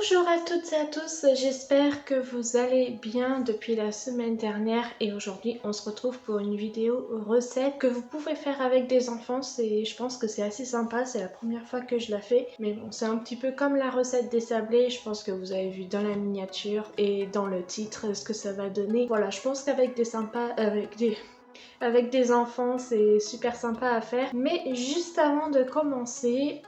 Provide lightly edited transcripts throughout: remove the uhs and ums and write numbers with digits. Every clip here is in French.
Bonjour à toutes et à tous, j'espère que vous allez bien depuis la semaine dernière et aujourd'hui on se retrouve pour une vidéo recette que vous pouvez faire avec des enfants. Je pense que c'est assez sympa, c'est la première fois que je la fais, mais bon, c'est un petit peu comme la recette des sablés. Je pense que vous avez vu dans la miniature et dans le titre ce que ça va donner. Voilà, je pense qu'avec avec des enfants, c'est super sympa à faire. Mais juste avant de commencer,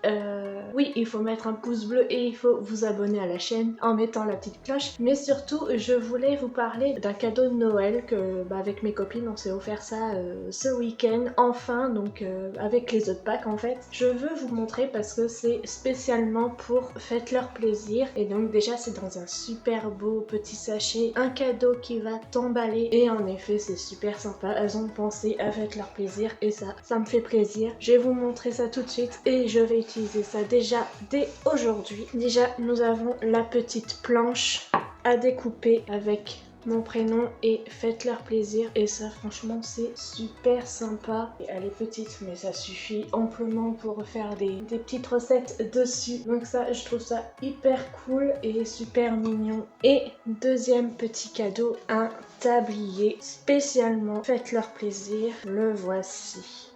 oui, il faut mettre un pouce bleu et il faut vous abonner à la chaîne en mettant la petite cloche. Mais surtout, je voulais vous parler d'un cadeau de Noël que, avec mes copines, on s'est offert ça ce week-end. Enfin, donc avec les autres packs en fait. Je veux vous montrer parce que c'est spécialement pour faites leur plaisir. Et donc déjà, c'est dans un super beau petit sachet. Un cadeau qui va t'emballer. Et en effet, c'est super sympa. Elles ont pensé à faire leur plaisir et ça me fait plaisir. Je vais vous montrer ça tout de suite et je vais utiliser ça déjà dès aujourd'hui. Déjà, nous avons la petite planche à découper avec mon prénom et faites leur plaisir, et ça franchement c'est super sympa. Et elle est petite mais ça suffit amplement pour faire des petites recettes dessus, donc ça je trouve ça hyper cool et super mignon. Et deuxième petit cadeau, un tablier spécialement faites leur plaisir, le voici.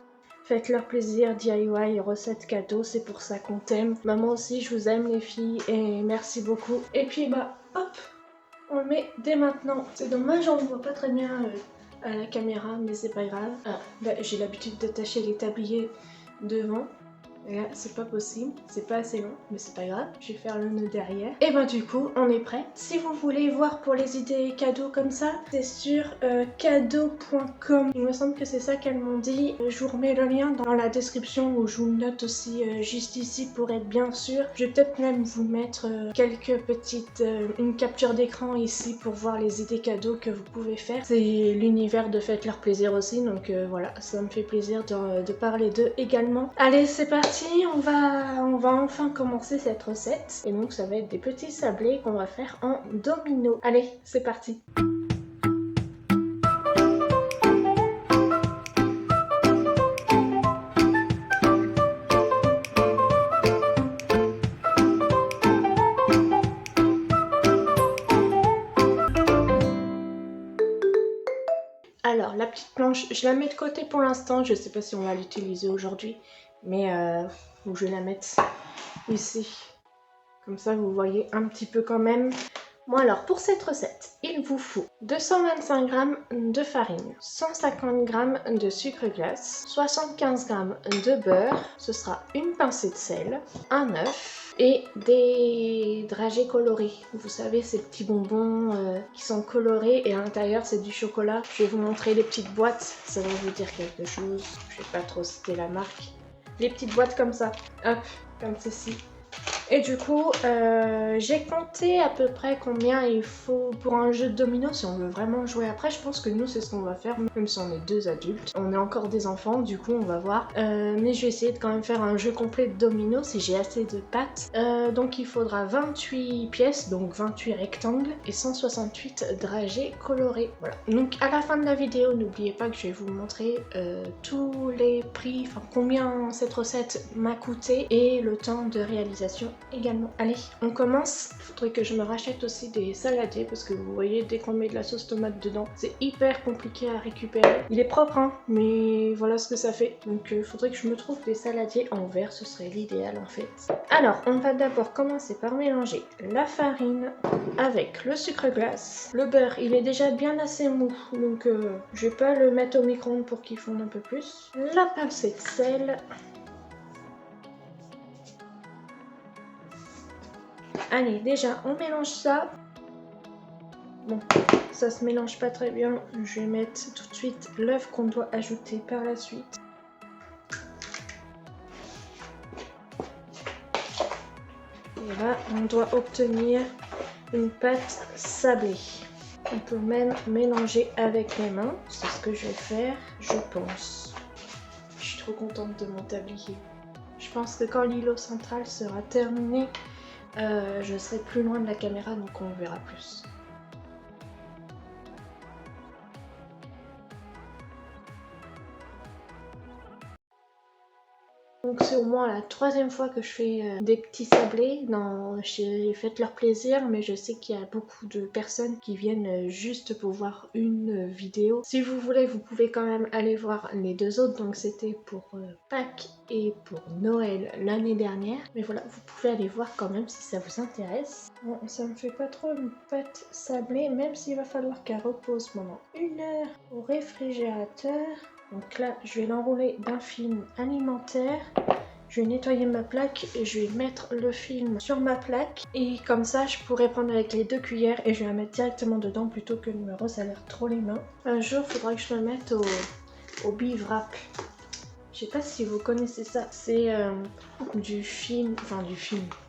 Faites leur plaisir, DIY, recette cadeau, c'est pour ça qu'on t'aime. Maman aussi, je vous aime les filles et merci beaucoup. Et puis hop, on le met dès maintenant. C'est dommage, on ne voit pas très bien à la caméra, mais c'est pas grave. J'ai l'habitude d'attacher les tabliers devant. Et là, c'est pas possible, c'est pas assez long, mais c'est pas grave, je vais faire le nœud derrière. Et du coup, on est prêt. Si vous voulez voir pour les idées cadeaux comme ça, c'est sur cadeau.com. Il me semble que c'est ça qu'elles m'ont dit. Je vous remets le lien dans la description, ou je vous le note aussi juste ici pour être bien sûr. Je vais peut-être même vous mettre une capture d'écran ici pour voir les idées cadeaux que vous pouvez faire. C'est l'univers de Faites leur plaisir aussi, donc voilà, ça me fait plaisir de parler d'eux également. Allez, c'est parti. On va enfin commencer cette recette. Et donc ça va être des petits sablés qu'on va faire en domino. Allez, c'est parti. Alors, la petite planche, je la mets de côté pour l'instant. Je sais pas si on va l'utiliser aujourd'hui, mais je vais la mettre ici. Comme ça, vous voyez un petit peu quand même. Bon alors, pour cette recette, il vous faut 225 g de farine, 150 g de sucre glace, 75 g de beurre, ce sera une pincée de sel, un œuf et des dragées colorés. Vous savez, ces petits bonbons qui sont colorés et à l'intérieur c'est du chocolat. Je vais vous montrer les petites boîtes, ça va vous dire quelque chose. Je vais pas trop citer la marque. Les petites boîtes comme ça, hop, comme ceci. Et du coup, j'ai compté à peu près combien il faut pour un jeu de domino si on veut vraiment jouer. Après, je pense que nous, c'est ce qu'on va faire, même si on est deux adultes. On est encore des enfants, du coup, on va voir. Mais je vais essayer de quand même faire un jeu complet de domino si j'ai assez de pâtes. Donc, il faudra 28 pièces, donc 28 rectangles et 168 dragées colorées. Voilà. Donc, à la fin de la vidéo, n'oubliez pas que je vais vous montrer tous les prix, enfin combien cette recette m'a coûté et le temps de réalisation également. Allez, on commence. Il faudrait que je me rachète aussi des saladiers parce que vous voyez, dès qu'on met de la sauce tomate dedans, c'est hyper compliqué à récupérer. Il est propre, hein, mais voilà ce que ça fait. Donc il faudrait que je me trouve des saladiers en verre, ce serait l'idéal en fait. Alors, on va d'abord commencer par mélanger la farine avec le sucre glace. Le beurre, il est déjà bien assez mou, donc je vais pas le mettre au micro-ondes pour qu'il fonde un peu plus. La pincée de sel. Allez, déjà, on mélange ça. Bon, ça se mélange pas très bien. Je vais mettre tout de suite l'œuf qu'on doit ajouter par la suite. Et là, on doit obtenir une pâte sablée. On peut même mélanger avec les mains. C'est ce que je vais faire, je pense. Je suis trop contente de mon tablier. Je pense que quand l'îlot central sera terminé, je serai plus loin de la caméra, donc on verra plus. Donc c'est au moins la 3e fois que je fais des petits sablés. J'ai fait leur plaisir, mais je sais qu'il y a beaucoup de personnes qui viennent juste pour voir une vidéo. Si vous voulez, vous pouvez quand même aller voir les 2 autres. Donc c'était pour Pâques et pour Noël l'année dernière. Mais voilà, vous pouvez aller voir quand même si ça vous intéresse. Bon, ça me fait pas trop une pâte sablée, même s'il va falloir qu'elle repose pendant 1 heure au réfrigérateur. Donc là, je vais l'enrouler d'un film alimentaire. Je vais nettoyer ma plaque et je vais mettre le film sur ma plaque. Et comme ça, je pourrais prendre avec les 2 cuillères et je vais la mettre directement dedans plutôt que de me ressalir trop les mains. Un jour, il faudra que je le mette au bivrac. Je sais pas si vous connaissez ça, c'est du film,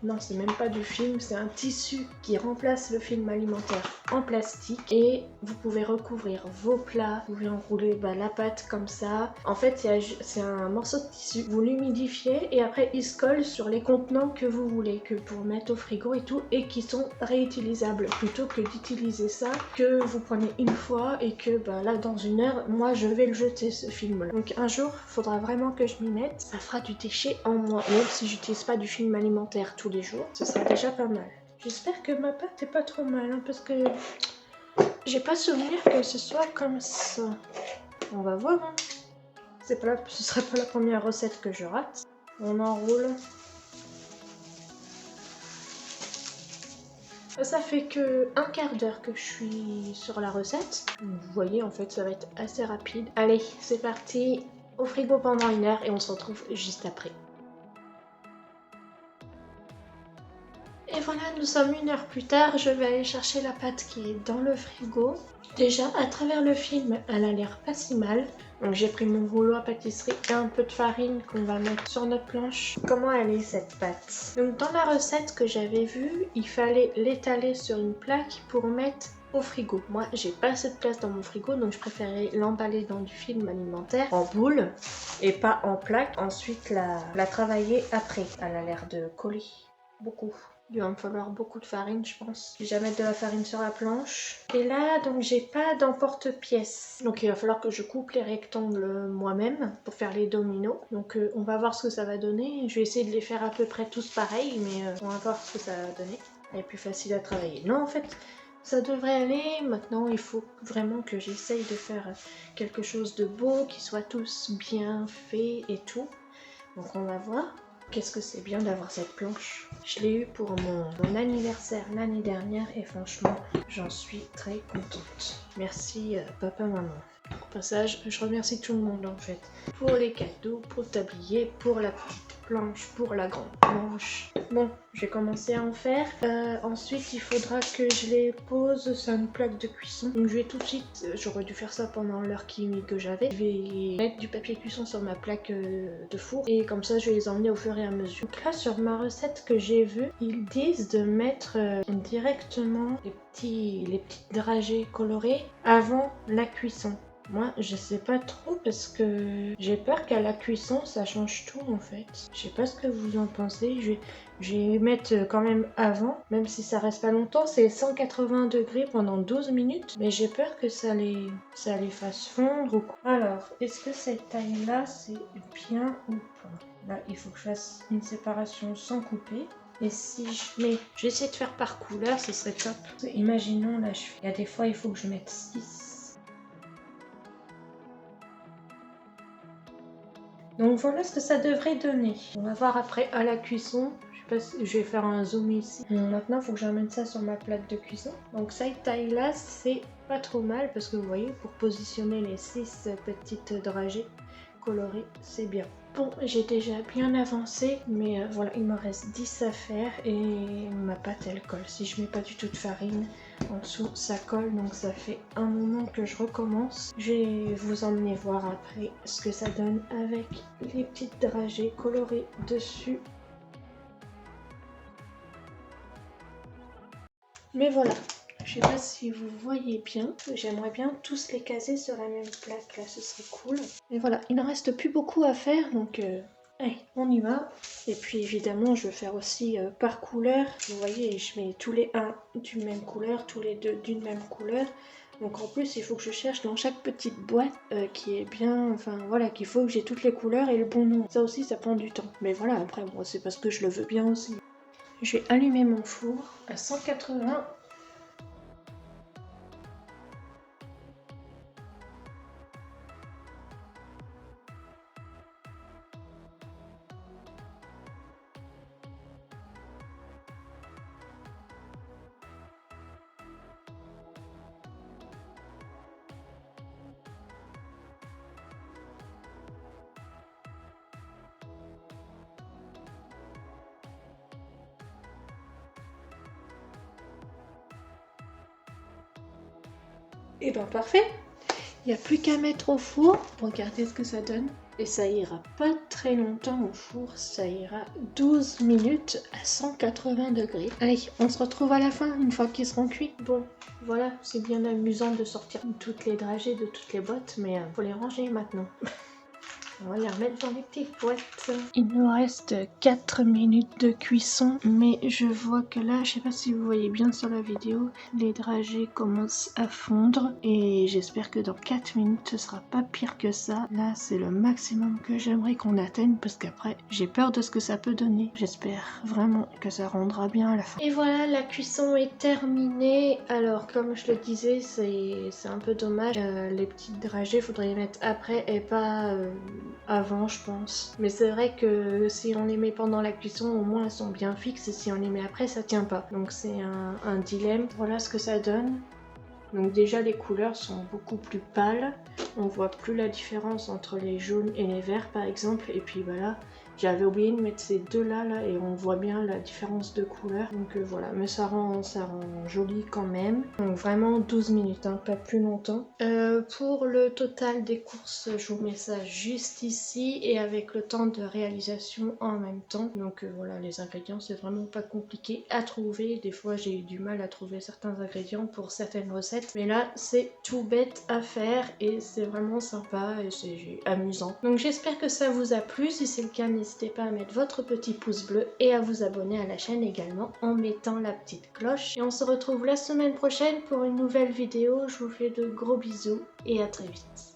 non c'est même pas du film, c'est un tissu qui remplace le film alimentaire en plastique et vous pouvez recouvrir vos plats, vous pouvez enrouler la pâte comme ça. En fait c'est un morceau de tissu, vous l'humidifiez et après il se colle sur les contenants que vous voulez, que pour mettre au frigo et tout, et qui sont réutilisables plutôt que d'utiliser ça que vous prenez une fois et que là dans 1 heure, moi je vais le jeter ce film là. Donc un jour, il faudra vraiment que je m'y mette, ça fera du déchet en moins. Même si j'utilise pas du film alimentaire tous les jours, ce sera déjà pas mal. J'espère que ma pâte est pas trop mal, parce que j'ai pas souvenir que ce soit comme ça. On va voir. Ce sera pas la première recette que je rate. On enroule. Ça fait que 1/4 d'heure que je suis sur la recette. Vous voyez, en fait, ça va être assez rapide. Allez, c'est parti. Au frigo pendant 1 heure et on se retrouve juste après. Et voilà, nous sommes 1 heure plus tard, je vais aller chercher la pâte qui est dans le frigo. Déjà, à travers le film, elle a l'air pas si mal. Donc j'ai pris mon rouleau à pâtisserie et un peu de farine qu'on va mettre sur notre planche. Comment elle est cette pâte? Donc dans la recette que j'avais vue, il fallait l'étaler sur une plaque pour mettre au frigo. Moi, j'ai pas assez de place dans mon frigo, donc je préférais l'emballer dans du film alimentaire en boule et pas en plaque. Ensuite, la travailler après. Elle a l'air de coller beaucoup. Il va me falloir beaucoup de farine, je pense. Je vais mettre de la farine sur la planche. Et là, donc j'ai pas d'emporte-pièce. Donc il va falloir que je coupe les rectangles moi-même pour faire les dominos. Donc on va voir ce que ça va donner. Je vais essayer de les faire à peu près tous pareils, mais on va voir ce que ça va donner. Elle est plus facile à travailler. Non, en fait, ça devrait aller. Maintenant, il faut vraiment que j'essaye de faire quelque chose de beau, qui soit tous bien fait et tout. Donc on va voir. Qu'est-ce que c'est bien d'avoir cette planche. Je l'ai eu pour mon anniversaire l'année dernière et franchement, j'en suis très contente. Merci papa, maman. Au passage, je remercie tout le monde en fait. Pour les cadeaux, pour le tablier, pour la petite planche, pour la grande planche. Bon, j'ai commencé à en faire. Ensuite, il faudra que je les pose sur une plaque de cuisson. Donc je vais tout de suite, j'aurais dû faire ça pendant l'heure que j'avais. Je vais mettre du papier cuisson sur ma plaque de four et comme ça je vais les emmener au fur et à mesure. Donc là, sur ma recette que j'ai vue, ils disent de mettre directement les petites dragées colorées avant la cuisson. Moi, je sais pas trop parce que j'ai peur qu'à la cuisson, ça change tout en fait. Je sais pas ce que vous en pensez. Je vais mettre quand même avant, même si ça reste pas longtemps. C'est 180 degrés pendant 12 minutes. Mais j'ai peur que ça les fasse fondre ou quoi. Alors, est-ce que cette taille-là, c'est bien ou pas? Là, il faut que je fasse une séparation sans couper. Et si je mets... Je vais essayer de faire par couleur, ce serait top. Imaginons, là, il y a des fois, il faut que je mette 6. Donc voilà ce que ça devrait donner. On va voir après à la cuisson. Je sais pas si je vais faire un zoom ici. Maintenant, il faut que j'emmène ça sur ma plaque de cuisson. Donc cette taille-là, c'est pas trop mal parce que vous voyez, pour positionner les 6 petites dragées colorées, c'est bien. Bon, j'ai déjà bien avancé, mais voilà, il me reste 10 à faire et ma pâte, elle colle. Si je mets pas du tout de farine, en dessous ça colle, donc ça fait un moment que je recommence. Je vais vous emmener voir après ce que ça donne avec les petites dragées colorées dessus. Mais voilà, je sais pas si vous voyez bien, j'aimerais bien tous les caser sur la même plaque, là ce serait cool. Mais voilà, il n'en reste plus beaucoup à faire, donc allez, on y va. Et puis évidemment, je vais faire aussi par couleur. Vous voyez, je mets tous les 1 d'une même couleur, tous les 2 d'une même couleur. Donc en plus il faut que je cherche dans chaque petite boîte qui est bien, enfin voilà, qu'il faut que j'ai toutes les couleurs et le bon nom. Ça aussi ça prend du temps. Mais voilà, après moi c'est parce que je le veux bien aussi. Je vais allumer mon four à 180. Et ben parfait. Il n'y a plus qu'à mettre au four. Regardez ce que ça donne. Et ça ira pas très longtemps au four, ça ira 12 minutes à 180 degrés. Allez, on se retrouve à la fin, une fois qu'ils seront cuits. Bon, voilà, c'est bien amusant de sortir toutes les dragées de toutes les boîtes, mais faut les ranger maintenant. On va les remettre dans les petites boîtes. Il nous reste 4 minutes de cuisson, mais je vois que là, je sais pas si vous voyez bien sur la vidéo, les dragées commencent à fondre et j'espère que dans 4 minutes ce sera pas pire que ça. Là, c'est le maximum que j'aimerais qu'on atteigne parce qu'après, j'ai peur de ce que ça peut donner. J'espère vraiment que ça rendra bien à la fin. Et voilà, la cuisson est terminée. Alors, comme je le disais, c'est un peu dommage. Les petites dragées, faudrait les mettre après et pas avant, je pense. Mais c'est vrai que si on les met pendant la cuisson, au moins elles sont bien fixes, et si on les met après, ça tient pas. Donc c'est un dilemme. Voilà ce que ça donne. Donc déjà les couleurs sont beaucoup plus pâles, on voit plus la différence entre les jaunes et les verts par exemple, et puis voilà, j'avais oublié de mettre ces deux là et on voit bien la différence de couleur, donc voilà, mais ça rend joli quand même. Donc vraiment 12 minutes, hein, pas plus longtemps. Pour le total des courses, je vous mets ça juste ici et avec le temps de réalisation en même temps. Donc voilà, les ingrédients c'est vraiment pas compliqué à trouver, des fois j'ai eu du mal à trouver certains ingrédients pour certaines recettes, mais là c'est tout bête à faire et c'est vraiment sympa et c'est amusant. Donc j'espère que ça vous a plu, si c'est le cas n'hésitez pas à mettre votre petit pouce bleu et à vous abonner à la chaîne également en mettant la petite cloche. Et on se retrouve la semaine prochaine pour une nouvelle vidéo, je vous fais de gros bisous et à très vite.